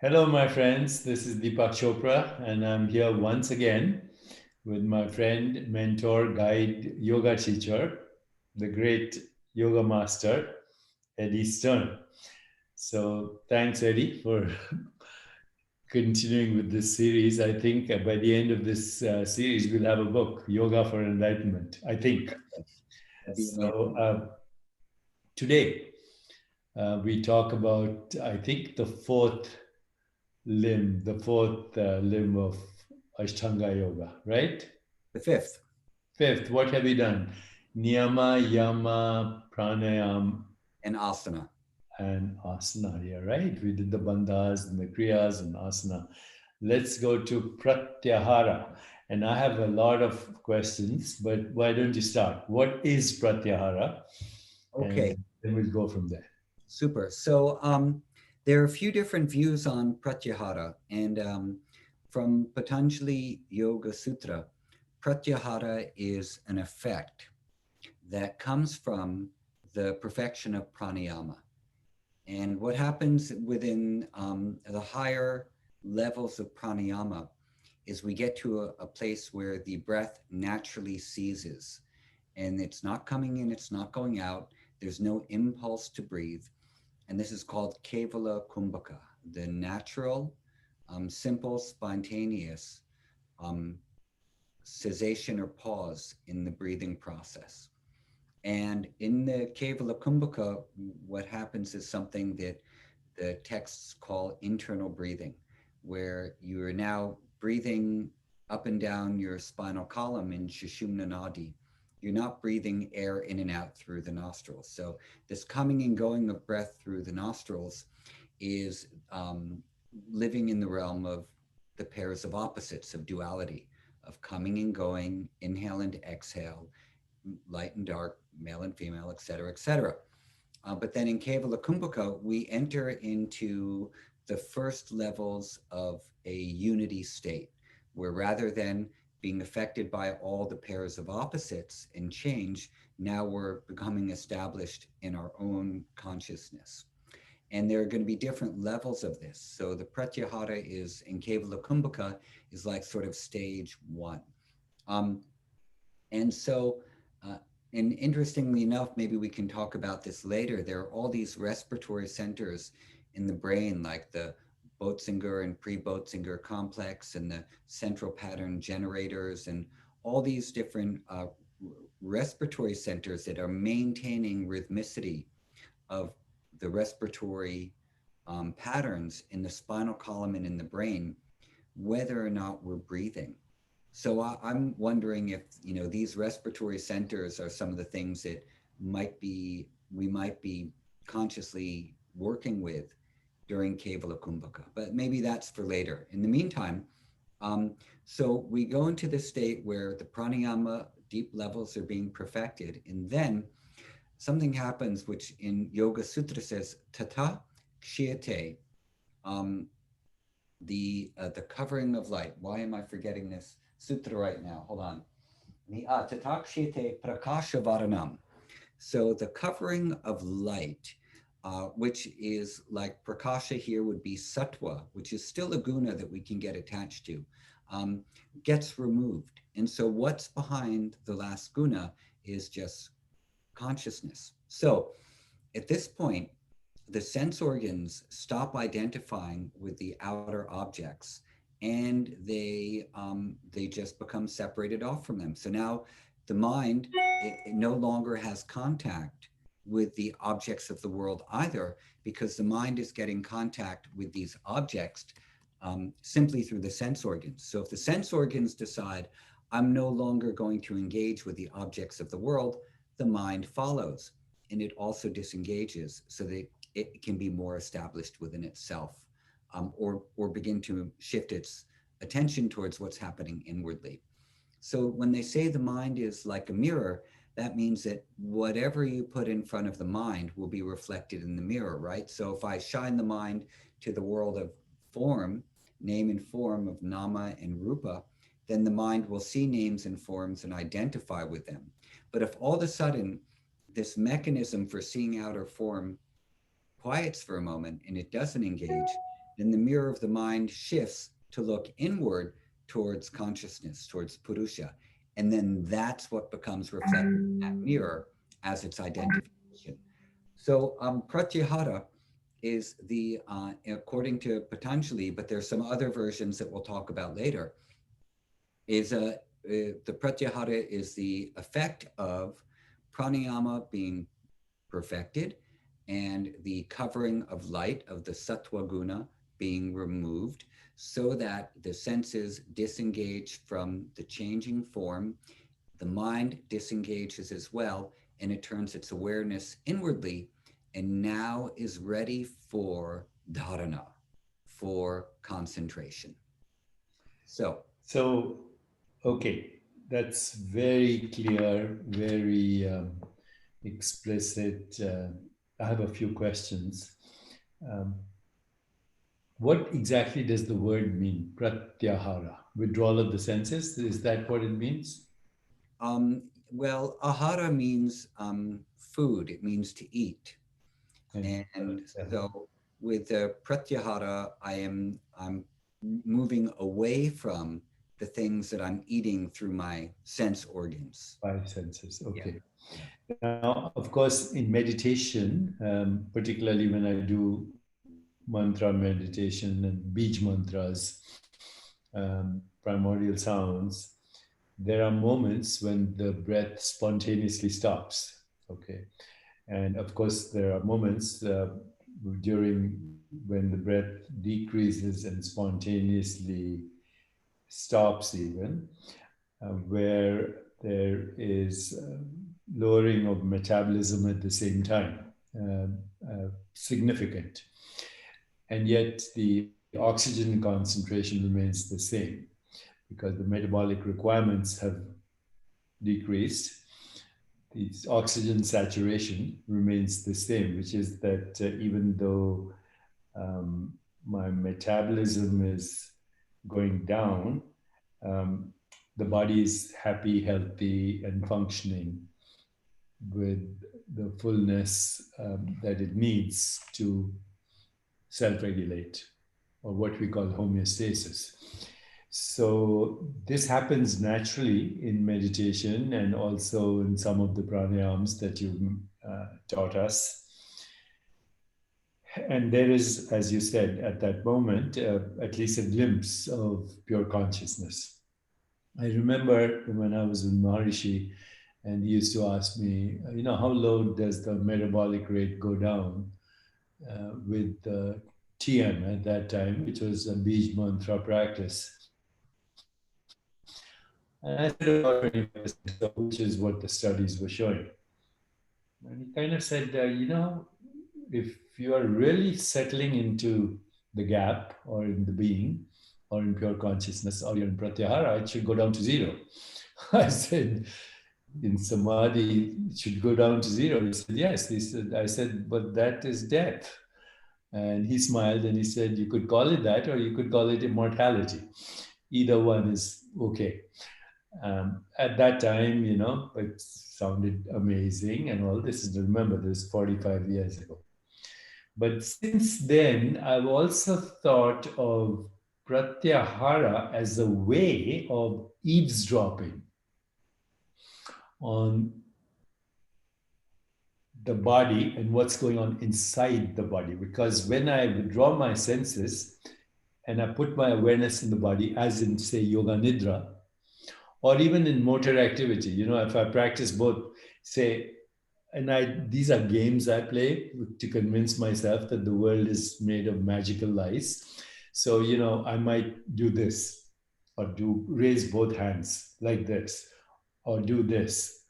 Hello, my friends. This is Deepak Chopra, and I'm here once again with my friend, mentor, guide, yoga teacher, the great yoga master, Eddie Stern. So, thanks, Eddie, for continuing with this series. I think by the end of this series, we'll have a book, Yoga for Enlightenment. I think. That'd be So, amazing. today, we talk about, I think, the fourth limb of Ashtanga Yoga, right? The fifth, Fifth, what have we done? Niyama, Yama, Pranayam, and asana. and Asana. Yeah, right? We did the bandhas and the kriyas and asana. Let's go to Pratyahara. And I have a lot of questions, but why don't you start? What is Pratyahara? And Okay, then we'll go from there. super. There are a few different views on Pratyahara, and from Patanjali Yoga Sutra, Pratyahara is an effect that comes from the perfection of pranayama. And what happens within the higher levels of pranayama is we get to a place where the breath naturally ceases and it's not coming in, it's not going out. There's no impulse to breathe. And this is called Kevala Kumbhaka, the natural, simple, spontaneous um, cessation or pause in the breathing process. And in the Kevala Kumbhaka, what happens is something that the texts call internal breathing, where you are now breathing up and down your spinal column in Sushumna Nadi. You're not breathing air in and out through the nostrils. So this coming and going of breath through the nostrils is living in the realm of the pairs of opposites of duality, of coming and going, inhale and exhale, light and dark, male and female, et cetera, et cetera. But then in Kevala Kumbhaka, we enter into the first levels of a unity state, where rather than being affected by all the pairs of opposites and change, now we're becoming established in our own consciousness. And there are going to be different levels of this. So the Pratyahara is in Kevala Kumbhaka is like sort of stage one. Um, and so, uh, and interestingly enough, maybe we can talk about this later. There are all these respiratory centers in the brain, like the Botzinger and pre-Botzinger complex and the central pattern generators and all these different respiratory centers that are maintaining rhythmicity of the respiratory patterns in the spinal column and in the brain, whether or not we're breathing. So I'm wondering if these respiratory centers are some of the things that we might be consciously working with during Kevala Kumbhaka, but maybe that's for later. In the meantime, so we go into the state where the pranayama deep levels are being perfected, and then something happens, which in Yoga Sutra says tata kshiyate, um, the covering of light. Why am I forgetting this sutra right now? Hold on. Tatakshite prakasha varanam. So the covering of light, which is like prakasha here would be sattva, which is still a guna that we can get attached to, um, gets removed. And so what's behind the last guna is just consciousness. So at this point, the sense organs stop identifying with the outer objects, and they just become separated off from them. So now the mind it no longer has contact with the objects of the world either, because the mind is getting contact with these objects simply through the sense organs. So if the sense organs decide, I'm no longer going to engage with the objects of the world, the mind follows and it also disengages so that it can be more established within itself, or begin to shift its attention towards what's happening inwardly. So when they say the mind is like a mirror, that means that whatever you put in front of the mind will be reflected in the mirror, right? So if I shine the mind to the world of form, name and form of nama and rupa, then the mind will see names and forms and identify with them. But if all of a sudden this mechanism for seeing outer form quiets for a moment and it doesn't engage, then the mirror of the mind shifts to look inward towards consciousness, towards Purusha. And then that's what becomes reflected in that mirror as its identification. So Pratyahara is according to Patanjali, but there's some other versions that we'll talk about later, the Pratyahara is the effect of pranayama being perfected and the covering of light of the sattva guna being removed so that the senses disengage from the changing form, the mind disengages as well, and it turns its awareness inwardly and now is ready for dharana, for concentration. So, okay, that's very clear, very explicit. I have a few questions. What exactly does the word mean? Pratyahara, withdrawal of the senses. Is that what it means? Well, ahara means food. It means to eat, and so with the pratyahara, I'm moving away from the things that I'm eating through my sense organs. Five senses. Okay. Yeah. Now, of course, in meditation, particularly when I do mantra meditation and bij mantras, primordial sounds, there are moments when the breath spontaneously stops. Okay. And of course, there are moments during when the breath decreases and spontaneously stops, even where there is lowering of metabolism at the same time, significant. And yet the oxygen concentration remains the same because the metabolic requirements have decreased. The oxygen saturation remains the same, which is that even though my metabolism is going down, the body is happy, healthy, and functioning with the fullness that it needs to self-regulate, or what we call homeostasis. So this happens naturally in meditation and also in some of the pranayams that you taught us. And there is, as you said, at that moment, at least a glimpse of pure consciousness. I remember when I was in Maharishi, and he used to ask me, how low does the metabolic rate go down with TM at that time, which was a Bij Mantra practice. And I said about 20%, which is what the studies were showing. And he kind of said, if you are really settling into the gap or in the being or in pure consciousness or you're in Pratyahara, it should go down to zero. I said, in Samadhi, it should go down to zero. He said, yes. I said, but that is death. And he smiled and he said, you could call it that or you could call it immortality. Either one is okay. At that time, it sounded amazing and all this is, remember, this is 45 years ago. But since then, I've also thought of Pratyahara as a way of eavesdropping on the body and what's going on inside the body. Because when I withdraw my senses and I put my awareness in the body, as in, say, yoga nidra, or even in motor activity, if I practice both, say, these are games I play to convince myself that the world is made of magical lies. So, I might do this or raise both hands like this or do this.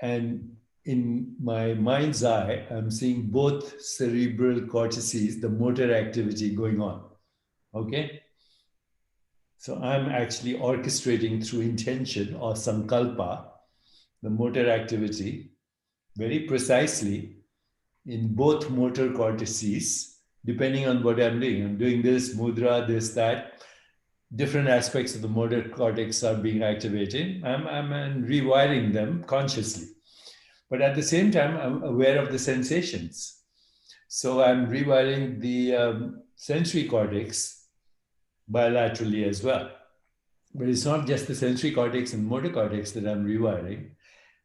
And in my mind's eye, I'm seeing both cerebral cortices, the motor activity going on. Okay? So I'm actually orchestrating through intention or sankalpa, the motor activity, very precisely in both motor cortices, depending on what I'm doing. I'm doing this, mudra, this, that. Different aspects of the motor cortex are being activated. I'm rewiring them consciously. But at the same time, I'm aware of the sensations. So I'm rewiring the sensory cortex bilaterally as well. But it's not just the sensory cortex and motor cortex that I'm rewiring.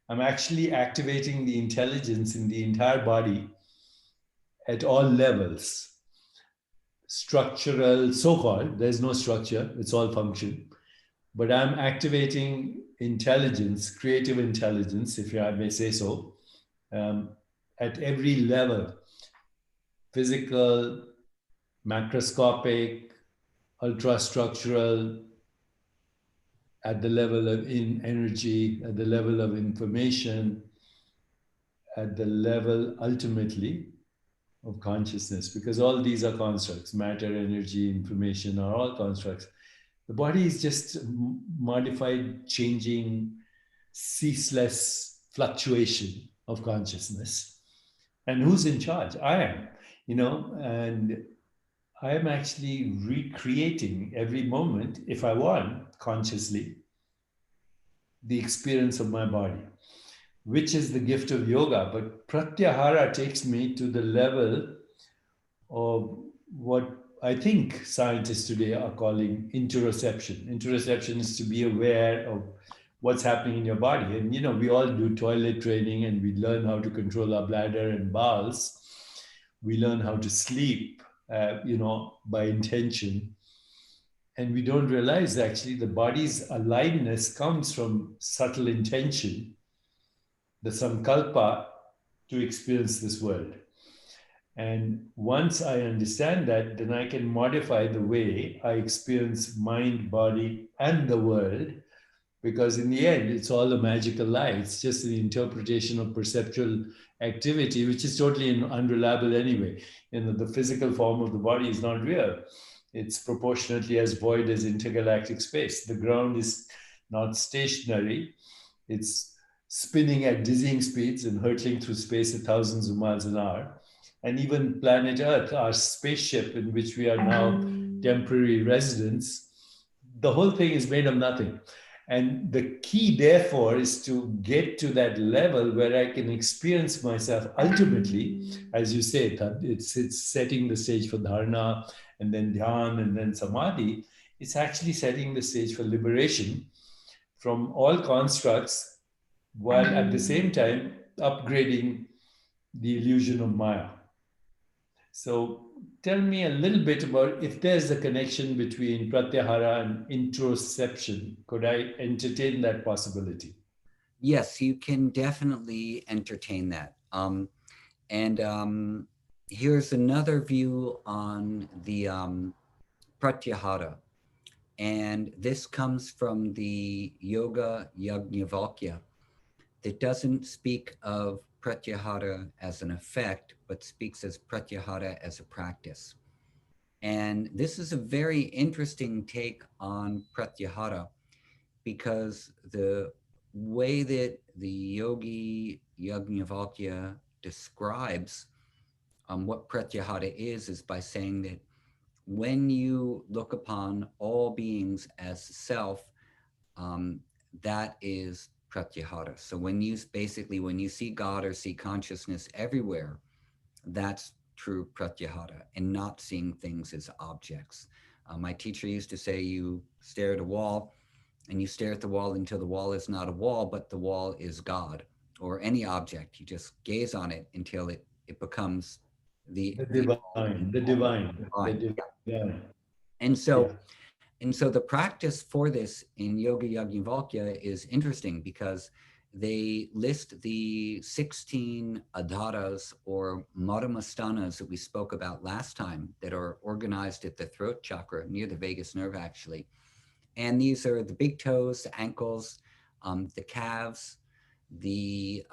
I'm actually activating the intelligence in the entire body at all levels. Structural, so called, there's no structure, it's all function. But I'm activating intelligence, creative intelligence, if I may say so, um, at every level: physical, macroscopic, ultrastructural, at the level of in energy, at the level of information, at the level ultimately of consciousness, because all these are constructs. Matter, energy, information are all constructs. The body is just modified, changing, ceaseless fluctuation of consciousness. And who's in charge? I am, and I am actually recreating every moment, if I want, consciously, the experience of my body, which is the gift of yoga. But Pratyahara takes me to the level of what I think scientists today are calling interoception. Interoception is to be aware of what's happening in your body. And, we all do toilet training and we learn how to control our bladder and bowels. We learn how to sleep, by intention. And we don't realize actually the body's aliveness comes from subtle intention, the sankalpa, to experience this world. And once I understand that, then I can modify the way I experience mind, body, and the world, because in the end, it's all a magical lie. It's just an interpretation of perceptual activity, which is totally unreliable anyway. The physical form of the body is not real. It's proportionately as void as intergalactic space. The ground is not stationary. It's spinning at dizzying speeds and hurtling through space at thousands of miles an hour. And even planet Earth, our spaceship in which we are now temporary residents, the whole thing is made of nothing. And the key, therefore, is to get to that level where I can experience myself ultimately, as you say, it's setting the stage for dharana and then dhyan and then samadhi. It's actually setting the stage for liberation from all constructs while at the same time upgrading the illusion of Maya. So tell me a little bit about if there's a connection between Pratyahara and interoception. Could I entertain that possibility? Yes, you can definitely entertain that. And here's another view on the Pratyahara. And this comes from the Yoga Yajnavalkya that doesn't speak of Pratyahara as an effect, but speaks as Pratyahara as a practice. And this is a very interesting take on Pratyahara because the way that the Yogi Yajnavalkya describes what Pratyahara is by saying that when you look upon all beings as self, that is Pratyahara. So when you see God or see consciousness everywhere, that's true Pratyahara, and not seeing things as objects. My teacher used to say, you stare at a wall and you stare at the wall until the wall is not a wall, but the wall is God or any object. You just gaze on it until it becomes the The divine, the divine. divine. And Yeah. so the practice for this in Yoga Yajnavalkya is interesting because they list the 16 adharas or madhyamastanas that we spoke about last time that are organized at the throat chakra near the vagus nerve, actually. And these are the big toes, the ankles, the calves, the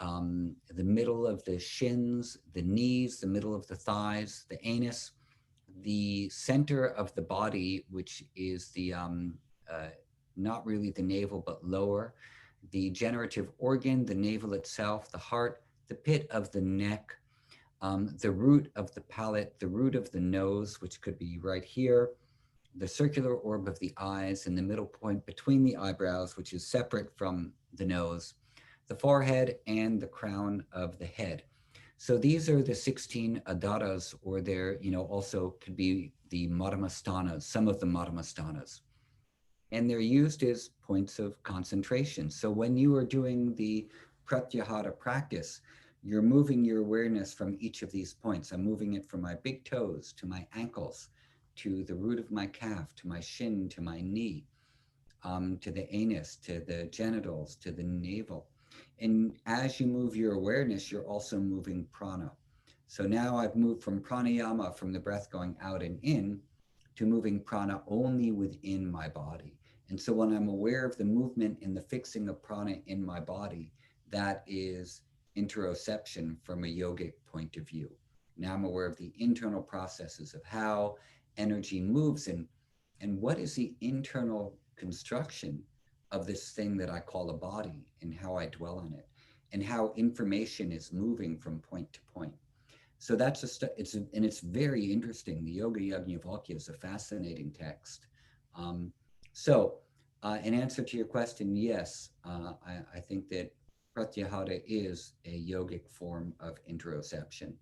middle of the shins, the knees, the middle of the thighs, the anus, the center of the body, which is the not really the navel, but lower, the generative organ, the navel itself, the heart, the pit of the neck, the root of the palate, the root of the nose, which could be right here, the circular orb of the eyes, and the middle point between the eyebrows, which is separate from the nose, the forehead, and the crown of the head. So these are the 16 adaras, or there, also could be the madhyamastanas, some of the madhyamastanas. And they're used as points of concentration. So when you are doing the pratyahara practice, you're moving your awareness from each of these points. I'm moving it from my big toes to my ankles, to the root of my calf, to my shin, to my knee, to the anus, to the genitals, to the navel. And as you move your awareness, you're also moving prana. So now I've moved from pranayama, from the breath going out and in, to moving prana only within my body. And so when I'm aware of the movement and the fixing of prana in my body, that is interoception from a yogic point of view. Now I'm aware of the internal processes of how energy moves, and what is the internal construction of this thing that I call a body, and how I dwell on it, and how information is moving from point to point. So that's it's very interesting. The Yoga Yajnavalkya is a fascinating text. Um, in answer to your question, yes, I think that Pratyahara is a yogic form of interoception,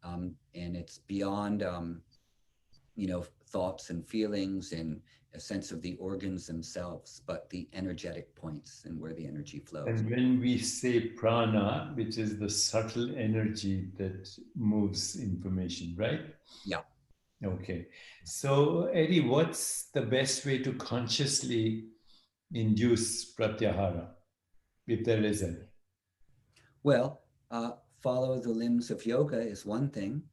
and it's beyond thoughts and feelings and a sense of the organs themselves, but the energetic points and where the energy flows. And when we say prana, which is the subtle energy that moves information, right? Yeah. Okay. So, Eddie, what's the best way to consciously induce pratyahara, if there is any? Well, follow the limbs of yoga is one thing.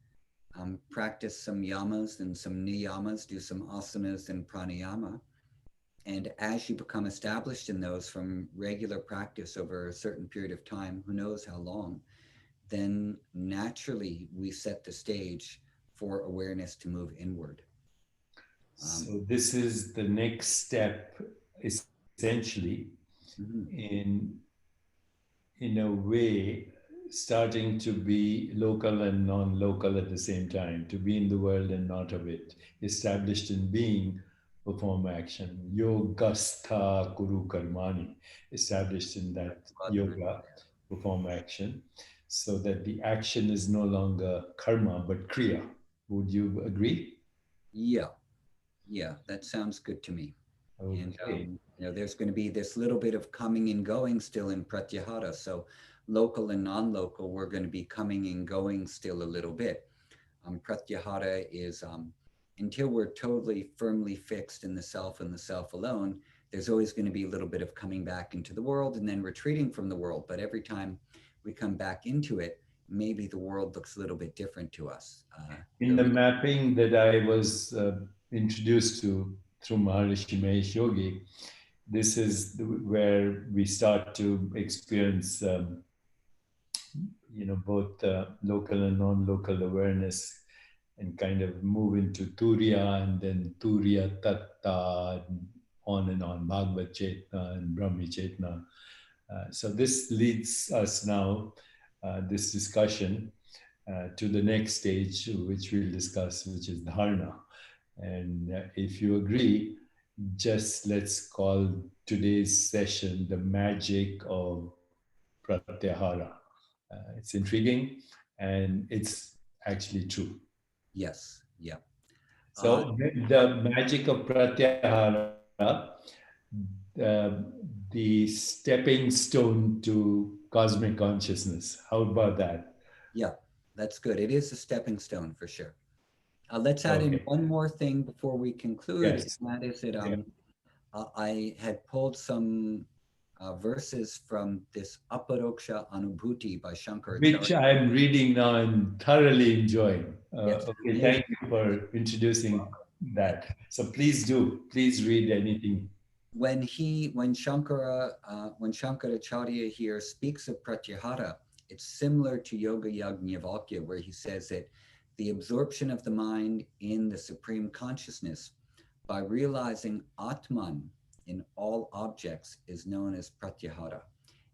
Practice some yamas and some niyamas, do some asanas and pranayama. And as you become established in those from regular practice over a certain period of time, who knows how long, then naturally we set the stage for awareness to move inward. So, this is the next step, essentially, Mhm. in a way, starting to be local and non-local at the same time, to be in the world and not of it, established in being, perform action. Yogastha kuru karmani, established in that yoga, perform action, so that the action is no longer karma but kriya. Would you agree? Yeah, yeah, that sounds good to me. And Okay. there's going to be this little bit of coming and going still in Pratyahara. So local and non-local, we're going to be coming and going still a little bit. Pratyahara is until we're totally firmly fixed in the self and the self alone, there's always going to be a little bit of coming back into the world and then retreating from the world. But every time we come back into it, maybe the world looks a little bit different to us. In the mapping that I was introduced to through Maharishi Mahesh Yogi, this is where we start to experience, both local and non-local awareness, and kind of move into Turiya and then Turiya Tatta, and on, Bhagavad Chetna and Brahmi Chetna. So this leads us now, this discussion, to the next stage, which we'll discuss, which is dharana. And if you agree, just let's call today's session the magic of Pratyahara. It's intriguing and it's actually true. Yes, yeah. So the magic of Pratyahara, the stepping stone to cosmic consciousness. How about that? Yeah, that's good. It is a stepping stone for sure. Let's add in Okay. one more thing before we conclude, Yes. and that is that Yeah. I had pulled some verses from this Aparoksha Anubhuti by Which Shankaracharya. I'm reading now and thoroughly enjoying. Yes, Okay, amazing. thank you for introducing that. So please do, please read anything. When Shankaracharya here speaks of Pratyahara, it's similar to Yoga Yajnavalkya, where he says that the absorption of the mind in the supreme consciousness by realizing Atman in all objects is known as Pratyahara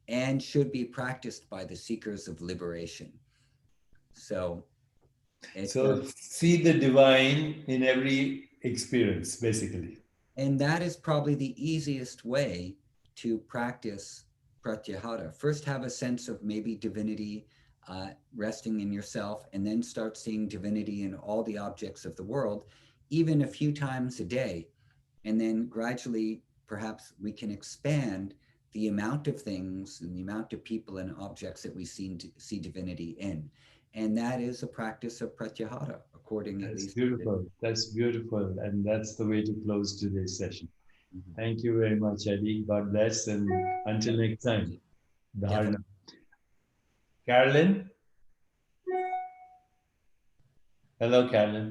and should be practiced by the seekers of liberation. So So see the divine in every experience, basically. and that is probably the easiest way to practice Pratyahara. First, have a sense of maybe divinity, resting in yourself, and then start seeing divinity in all the objects of the world, even a few times a day. And then gradually, perhaps we can expand the amount of things and the amount of people and objects that we see divinity in. And that is a practice of pratyahara, according at That's least. beautiful. That's beautiful. And that's the way to close today's session. Mhm. Thank you very much, Eddie. God bless. And until next time, Definitely. Dharna. Carolyn? Hello, Carolyn.